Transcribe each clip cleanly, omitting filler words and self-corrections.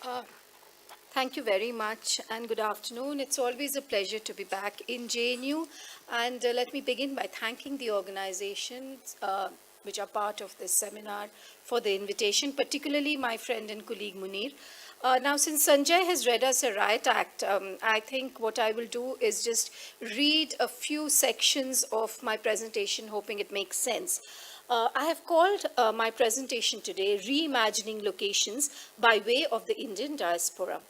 Uh, Thank you very much and good afternoon. It's always a pleasure to be back in JNU. And let me begin by thanking the organizations which are part of this seminar for the invitation, particularly my friend and colleague Munir. Now, since Sanjay has read us a riot act, I think what I will do is just read a few sections of my presentation, hoping it makes sense. I have called my presentation today Reimagining Locations by Way of the Indian Diaspora.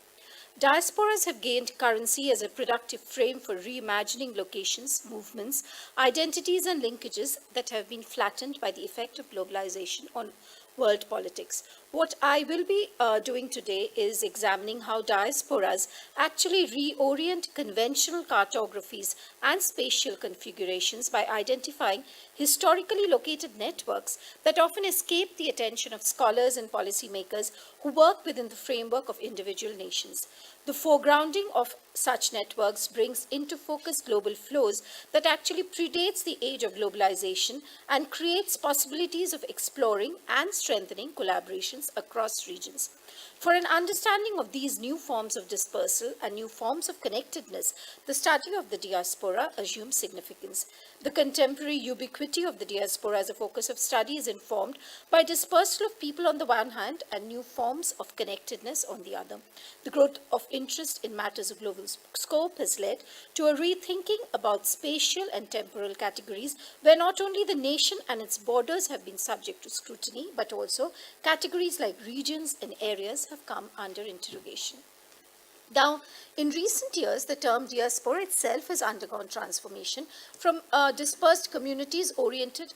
Diasporas have gained currency as a productive frame for reimagining locations, movements, identities, and linkages that have been flattened by the effect of globalization on world politics. What I will be doing today is examining how diasporas actually reorient conventional cartographies and spatial configurations by identifying historically located networks that often escape the attention of scholars and policymakers who work within the framework of individual nations. The foregrounding of such networks brings into focus global flows that actually predates the age of globalization and creates possibilities of exploring and strengthening collaborations across regions. For an understanding of these new forms of dispersal and new forms of connectedness, the study of the diaspora assumes significance. The contemporary ubiquity of the diaspora as a focus of study is informed by dispersal of people on the one hand and new forms of connectedness on the other. The growth of interest in matters of global scope has led to a rethinking about spatial and temporal categories where not only the nation and its borders have been subject to scrutiny, but also categories like regions and areas have come under interrogation. Now, in recent years, the term diaspora itself has undergone transformation from dispersed communities oriented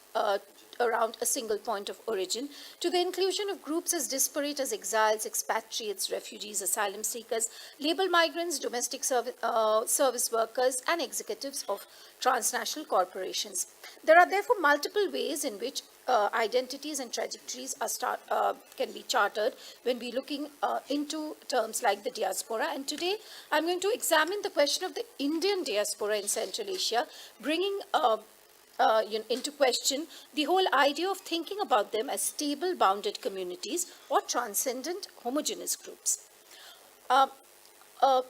around a single point of origin to the inclusion of groups as disparate as exiles, expatriates, refugees, asylum seekers, labor migrants, domestic service workers, and executives of transnational corporations. There are therefore multiple ways in which identities and trajectories can be charted when we're looking into terms like the diaspora. And today, I'm going to examine the question of the Indian diaspora in Central Asia, bringing into question the whole idea of thinking about them as stable bounded communities or transcendent homogeneous groups.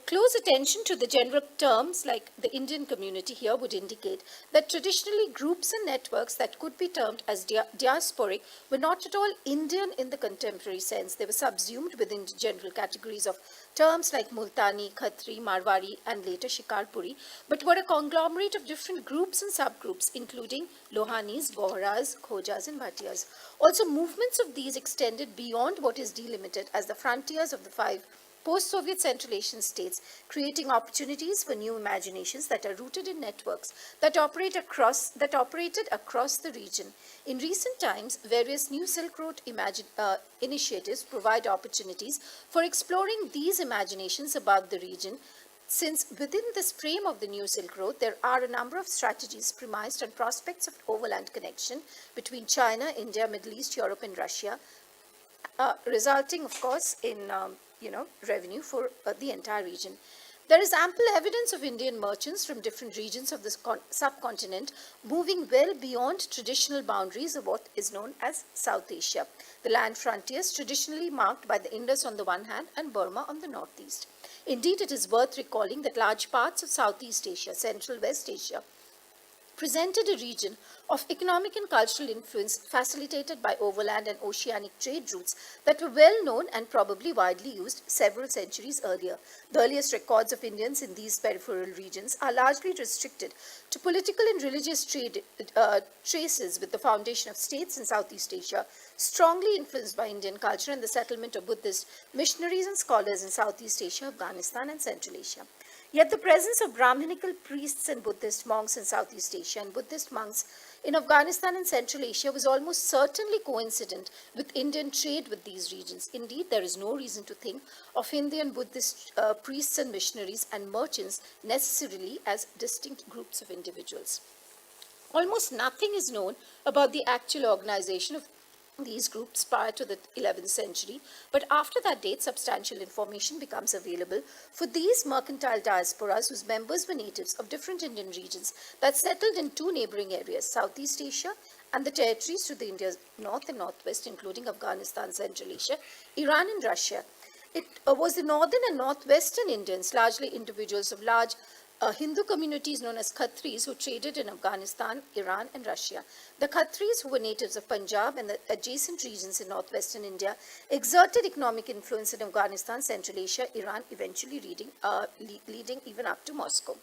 Close attention to the general terms like the Indian community here would indicate that traditionally groups and networks that could be termed as diasporic were not at all Indian in the contemporary sense. They were subsumed within general categories of terms like Multani, Khatri, Marwari, and later Shikarpuri, but were a conglomerate of different groups and subgroups, including Lohanis, Bohras, Khojas, and Bhatiyas. Also, movements of these extended beyond what is delimited as the frontiers of the five post-Soviet Central Asian states, creating opportunities for new imaginations that are rooted in networks that operated across the region. In recent times, various new Silk Road initiatives provide opportunities for exploring these imaginations about the region, since within this frame of the new Silk Road, there are a number of strategies premised on prospects of overland connection between China, India, Middle East, Europe, and Russia, resulting, of course, in revenue for the entire region. There is ample evidence of Indian merchants from different regions of the subcontinent moving well beyond traditional boundaries of what is known as South Asia, the land frontiers traditionally marked by the Indus on the one hand and Burma on the northeast. Indeed, it is worth recalling that large parts of Southeast Asia, Central West Asia, presented a region of economic and cultural influence facilitated by overland and oceanic trade routes that were well known and probably widely used several centuries earlier. The earliest records of Indians in these peripheral regions are largely restricted to political and religious traces, with the foundation of states in Southeast Asia strongly influenced by Indian culture and the settlement of Buddhist missionaries and scholars in Southeast Asia, Afghanistan, and Central Asia. Yet the presence of Brahminical priests and Buddhist monks in Southeast Asia and Buddhist monks in Afghanistan and Central Asia was almost certainly coincident with Indian trade with these regions. Indeed, there is no reason to think of Indian Buddhist priests and missionaries and merchants necessarily as distinct groups of individuals. Almost nothing is known about the actual organization of these groups prior to the 11th century, but after that date, substantial information becomes available for these mercantile diasporas whose members were natives of different Indian regions that settled in two neighboring areas, Southeast Asia and the territories to the India's north and northwest, including Afghanistan, Central Asia, Iran, and Russia. it was the northern and northwestern Indians, largely individuals of large Hindu communities known as Khatris, who traded in Afghanistan, Iran, and Russia. The Khatris, who were natives of Punjab and the adjacent regions in northwestern India, exerted economic influence in Afghanistan, Central Asia, Iran, eventually leading even up to Moscow.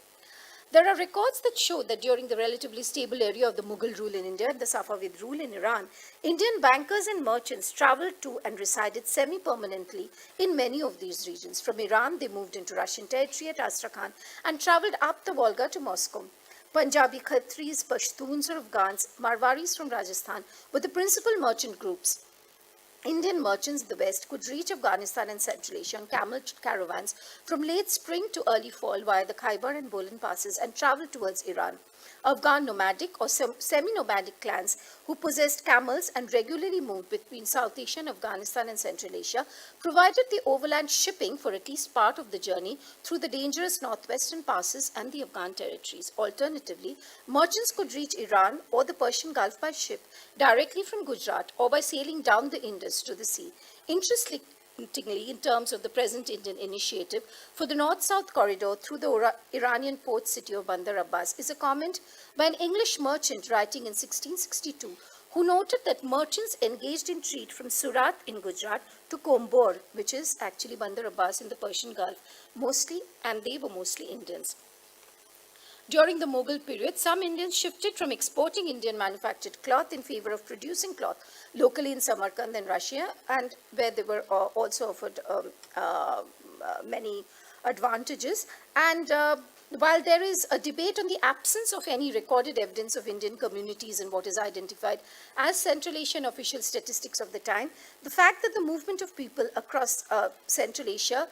There are records that show that during the relatively stable area of the Mughal rule in India and the Safavid rule in Iran, Indian bankers and merchants traveled to and resided semi-permanently in many of these regions. From Iran, they moved into Russian territory at Astrakhan and traveled up the Volga to Moscow. Punjabi Khatris, Pashtuns or Afghans, Marwaris from Rajasthan were the principal merchant groups. Indian merchants in the West could reach Afghanistan and Central Asia on camel caravans from late spring to early fall via the Khyber and Bolan passes and travel towards Iran. Afghan nomadic or semi-nomadic clans who possessed camels and regularly moved between South Asia and Afghanistan and Central Asia provided the overland shipping for at least part of the journey through the dangerous northwestern passes and the Afghan territories. Alternatively, merchants could reach Iran or the Persian Gulf by ship directly from Gujarat or by sailing down the Indus to the sea. Interestingly, in terms of the present Indian initiative for the north-south corridor through the Iranian port city of Bandar Abbas is a comment by an English merchant writing in 1662 who noted that merchants engaged in trade from Surat in Gujarat to Kombor, which is actually Bandar Abbas in the Persian Gulf, they were mostly Indians. During the Mughal period, some Indians shifted from exporting Indian manufactured cloth in favor of producing cloth locally in Samarkand and Russia, and where they were also offered many advantages. And while there is a debate on the absence of any recorded evidence of Indian communities in what is identified as Central Asian official statistics of the time, the fact that the movement of people across Central Asia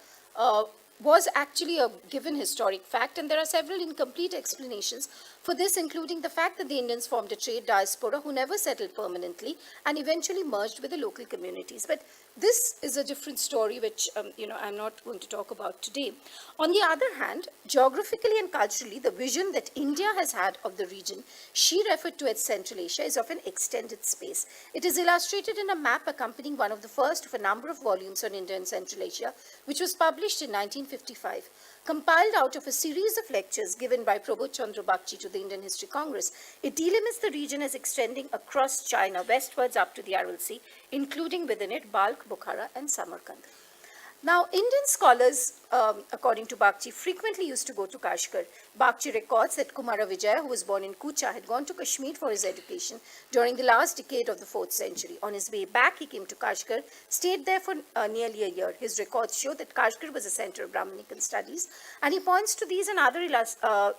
was actually a given historic fact, and there are several incomplete explanations for this, including the fact that the Indians formed a trade diaspora who never settled permanently and eventually merged with the local communities. But this is a different story, which I'm not going to talk about today. On the other hand, geographically and culturally, the vision that India has had of the region she referred to as Central Asia is of an extended space. It is illustrated in a map accompanying one of the first of a number of volumes on India and Central Asia, which was published in 1955. Compiled out of a series of lectures given by Prabodh Chandra Bagchi to the Indian History Congress, it delimits the region as extending across China westwards up to the Aral Sea, including within it Balkh, Bukhara, and Samarkand. Now, Indian scholars, according to Bagchi, frequently used to go to Kashgar. Bagchi records that Kumara Vijaya, who was born in Kucha, had gone to Kashmir for his education during the last decade of the 4th century. On his way back, he came to Kashgar, stayed there for nearly a year. His records show that Kashgar was a center of Brahminical studies, and he points to these and other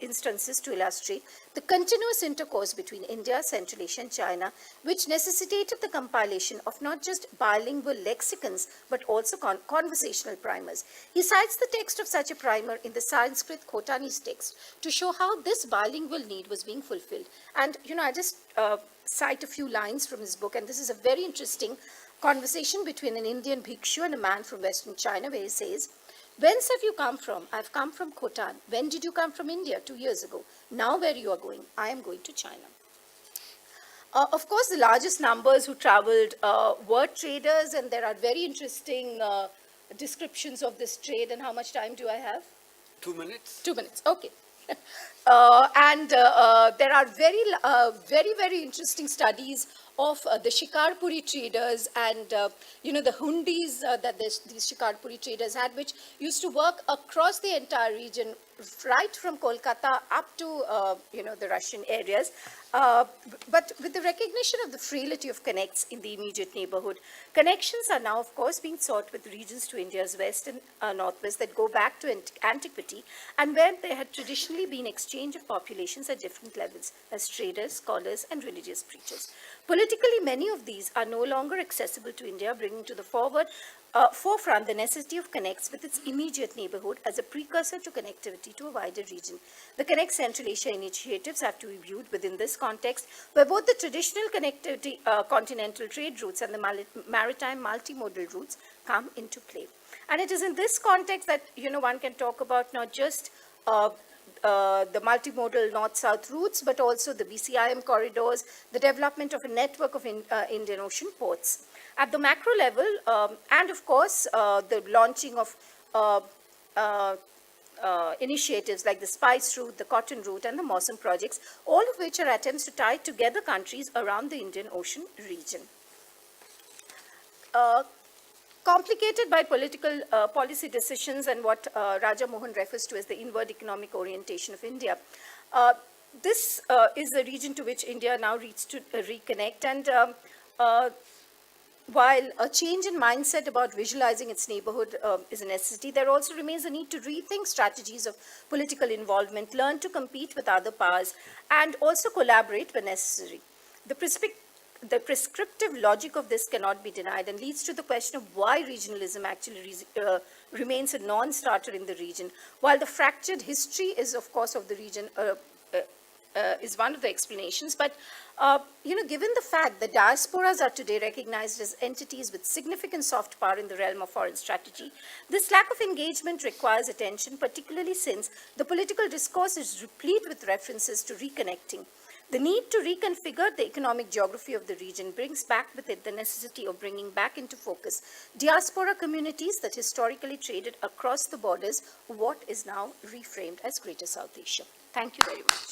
instances to illustrate the continuous intercourse between India, Central Asia, and China, which necessitated the compilation of not just bilingual lexicons, but also conversational primers. He cites the text of such a primer in the Sanskrit Khotani's text to show how this bilingual need was being fulfilled. And, I just cite a few lines from his book, and this is a very interesting conversation between an Indian bhikshu and a man from Western China, where he says, "Whence have you come from? I've come from Khotan. When did you come from India? 2 years ago. Now where you are going? I am going to China." Of course, the largest numbers who traveled were traders, and there are very interesting descriptions of this trade. And how much time do I have? 2 minutes. 2 minutes, okay. There are very, very interesting studies of the Shikarpuri traders and, the hundis that these Shikarpuri traders had, which used to work across the entire region, right from Kolkata up to, the Russian areas. But with the recognition of the frailty of connects in the immediate neighborhood, connections are now, of course, being sought with regions to India's west and northwest that go back to antiquity, and where there had traditionally been exchange of populations at different levels as traders, scholars, and religious preachers. Politically, many of these are no longer accessible to India, bringing to the forefront the necessity of connects with its immediate neighborhood as a precursor to connectivity to a wider region. The Connect Central Asia initiatives have to be viewed within this context, where both the traditional connectivity, continental trade routes and the maritime multimodal routes come into play. And it is in this context that, one can talk about not just the multimodal north-south routes, but also the BCIM corridors, the development of a network of Indian Ocean ports. At the macro level, and of course, the launching of initiatives like the Spice Route, the Cotton Route, and the Mawsum projects, all of which are attempts to tie together countries around the Indian Ocean region. Complicated by political policy decisions and what Raja Mohan refers to as the inward economic orientation of India, this is the region to which India now needs to reconnect. And while a change in mindset about visualizing its neighborhood is a necessity, there also remains a need to rethink strategies of political involvement, learn to compete with other powers, and also collaborate when necessary. The prescriptive logic of this cannot be denied and leads to the question of why regionalism actually remains a non-starter in the region, while the fractured history is, of course, of the region is one of the explanations. But, given the fact that diasporas are today recognized as entities with significant soft power in the realm of foreign strategy, this lack of engagement requires attention, particularly since the political discourse is replete with references to reconnecting. The need to reconfigure the economic geography of the region brings back with it the necessity of bringing back into focus diaspora communities that historically traded across the borders, what is now reframed as Greater South Asia. Thank you very much.